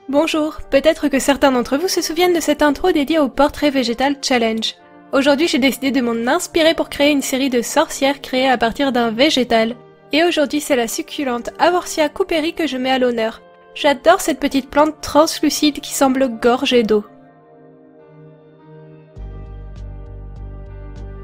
Bonjour, peut-être que certains d'entre vous se souviennent de cette intro dédiée au Portrait Végétal Challenge. Aujourd'hui, j'ai décidé de m'en inspirer pour créer une série de sorcières créées à partir d'un végétal. Et aujourd'hui, c'est la succulente Avorsia cooperi que je mets à l'honneur. J'adore cette petite plante translucide qui semble gorgée d'eau.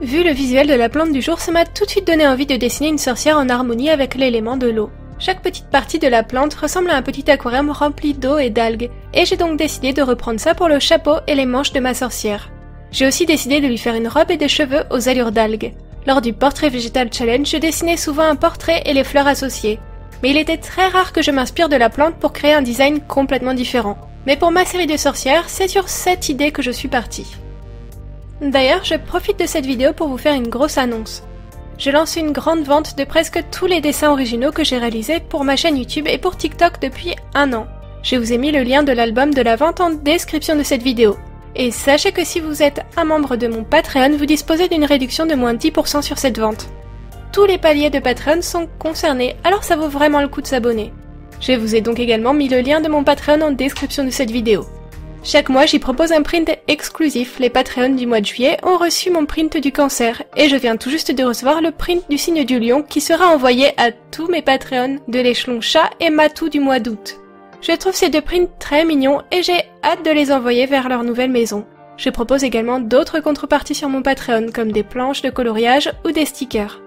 Vu le visuel de la plante du jour, ça m'a tout de suite donné envie de dessiner une sorcière en harmonie avec l'élément de l'eau. Chaque petite partie de la plante ressemble à un petit aquarium rempli d'eau et d'algues, et j'ai donc décidé de reprendre ça pour le chapeau et les manches de ma sorcière. J'ai aussi décidé de lui faire une robe et des cheveux aux allures d'algues. Lors du Portrait Végétal Challenge, je dessinais souvent un portrait et les fleurs associées. Mais il était très rare que je m'inspire de la plante pour créer un design complètement différent. Mais pour ma série de sorcières, c'est sur cette idée que je suis partie. D'ailleurs, je profite de cette vidéo pour vous faire une grosse annonce. Je lance une grande vente de presque tous les dessins originaux que j'ai réalisés pour ma chaîne YouTube et pour TikTok depuis 1 an. Je vous ai mis le lien de l'album de la vente en description de cette vidéo. Et sachez que si vous êtes un membre de mon Patreon, vous disposez d'une réduction de moins 10% sur cette vente. Tous les paliers de Patreon sont concernés, alors ça vaut vraiment le coup de s'abonner. Je vous ai donc également mis le lien de mon Patreon en description de cette vidéo. Chaque mois, j'y propose un print exclusif. Les Patreons du mois de juillet ont reçu mon print du cancer et je viens tout juste de recevoir le print du signe du lion qui sera envoyé à tous mes Patreons de l'échelon chat et matou du mois d'août. Je trouve ces deux prints très mignons et j'ai hâte de les envoyer vers leur nouvelle maison. Je propose également d'autres contreparties sur mon Patreon comme des planches de coloriage ou des stickers.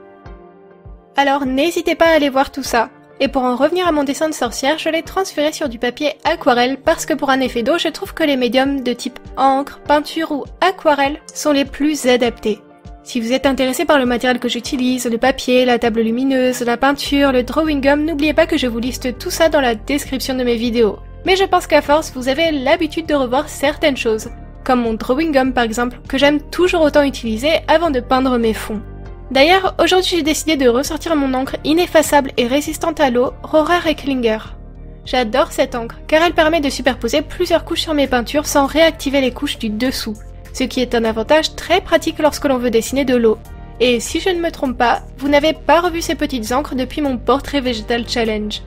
Alors n'hésitez pas à aller voir tout ça. Et pour en revenir à mon dessin de sorcière, je l'ai transféré sur du papier aquarelle parce que pour un effet d'eau, je trouve que les médiums de type encre, peinture ou aquarelle sont les plus adaptés. Si vous êtes intéressé par le matériel que j'utilise, le papier, la table lumineuse, la peinture, le drawing gum, n'oubliez pas que je vous liste tout ça dans la description de mes vidéos. Mais je pense qu'à force, vous avez l'habitude de revoir certaines choses, comme mon drawing gum par exemple, que j'aime toujours autant utiliser avant de peindre mes fonds. D'ailleurs, aujourd'hui j'ai décidé de ressortir mon encre ineffaçable et résistante à l'eau, Rohrer & Klinger. J'adore cette encre, car elle permet de superposer plusieurs couches sur mes peintures sans réactiver les couches du dessous, ce qui est un avantage très pratique lorsque l'on veut dessiner de l'eau. Et si je ne me trompe pas, vous n'avez pas revu ces petites encres depuis mon Portrait Végétal Challenge.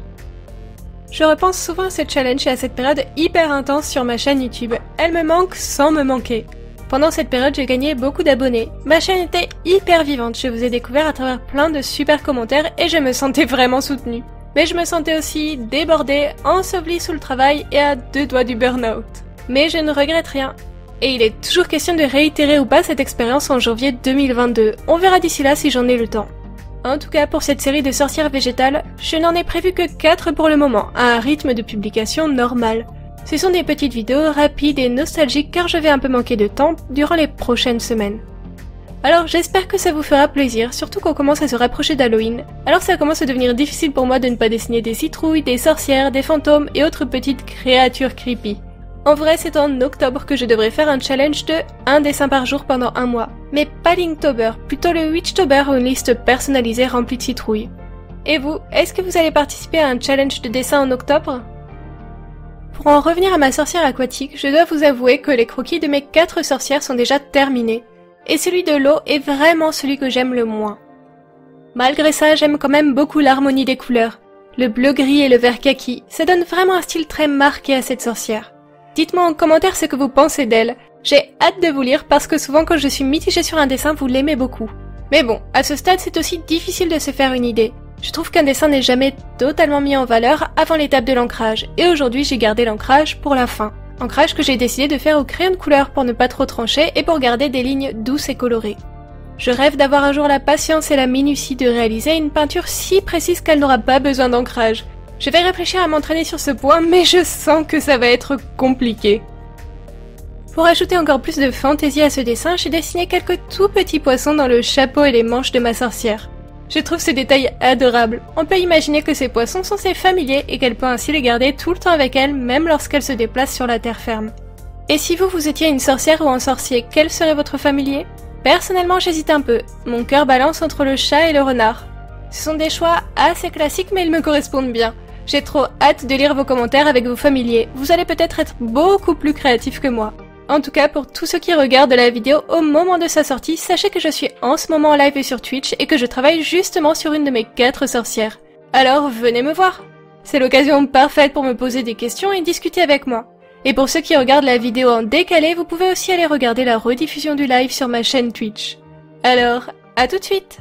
Je repense souvent à ce challenge et à cette période hyper intense sur ma chaîne YouTube. Elle me manque sans me manquer. Pendant cette période, j'ai gagné beaucoup d'abonnés. Ma chaîne était hyper vivante, je vous ai découvert à travers plein de super commentaires et je me sentais vraiment soutenue. Mais je me sentais aussi débordée, ensevelie sous le travail et à 2 doigts du burn-out. Mais je ne regrette rien. Et il est toujours question de réitérer ou pas cette expérience en janvier 2022. On verra d'ici là si j'en ai le temps. En tout cas, pour cette série de sorcières végétales, je n'en ai prévu que 4 pour le moment, à un rythme de publication normal. Ce sont des petites vidéos rapides et nostalgiques car je vais un peu manquer de temps durant les prochaines semaines. Alors j'espère que ça vous fera plaisir, surtout qu'on commence à se rapprocher d'Halloween. Alors ça commence à devenir difficile pour moi de ne pas dessiner des citrouilles, des sorcières, des fantômes et autres petites créatures creepy. En vrai, c'est en octobre que je devrais faire un challenge de 1 dessin par jour pendant 1 mois. Mais pas l'Inktober, plutôt le Witchtober ou une liste personnalisée remplie de citrouilles. Et vous, est-ce que vous allez participer à un challenge de dessin en octobre ? Pour en revenir à ma sorcière aquatique, je dois vous avouer que les croquis de mes 4 sorcières sont déjà terminés. Et celui de l'eau est vraiment celui que j'aime le moins. Malgré ça, j'aime quand même beaucoup l'harmonie des couleurs. Le bleu-gris et le vert kaki, ça donne vraiment un style très marqué à cette sorcière. Dites-moi en commentaire ce que vous pensez d'elle. J'ai hâte de vous lire parce que souvent quand je suis mitigée sur un dessin, vous l'aimez beaucoup. Mais bon, à ce stade, c'est aussi difficile de se faire une idée. Je trouve qu'un dessin n'est jamais totalement mis en valeur avant l'étape de l'ancrage, et aujourd'hui j'ai gardé l'ancrage pour la fin. Ancrage que j'ai décidé de faire au crayon de couleur pour ne pas trop trancher et pour garder des lignes douces et colorées. Je rêve d'avoir un jour la patience et la minutie de réaliser une peinture si précise qu'elle n'aura pas besoin d'ancrage. Je vais réfléchir à m'entraîner sur ce point, mais je sens que ça va être compliqué. Pour ajouter encore plus de fantaisie à ce dessin, j'ai dessiné quelques tout petits poissons dans le chapeau et les manches de ma sorcière. Je trouve ce détail adorable. On peut imaginer que ces poissons sont ses familiers et qu'elle peut ainsi les garder tout le temps avec elle, même lorsqu'elle se déplace sur la terre ferme. Et si vous étiez une sorcière ou un sorcier, quel serait votre familier ? Personnellement, j'hésite un peu. Mon cœur balance entre le chat et le renard. Ce sont des choix assez classiques, mais ils me correspondent bien. J'ai trop hâte de lire vos commentaires avec vos familiers. Vous allez peut-être être beaucoup plus créatifs que moi. En tout cas, pour tous ceux qui regardent la vidéo au moment de sa sortie, sachez que je suis en ce moment en live sur Twitch et que je travaille justement sur une de mes 4 sorcières. Alors venez me voir! C'est l'occasion parfaite pour me poser des questions et discuter avec moi. Et pour ceux qui regardent la vidéo en décalé, vous pouvez aussi aller regarder la rediffusion du live sur ma chaîne Twitch. Alors, à tout de suite!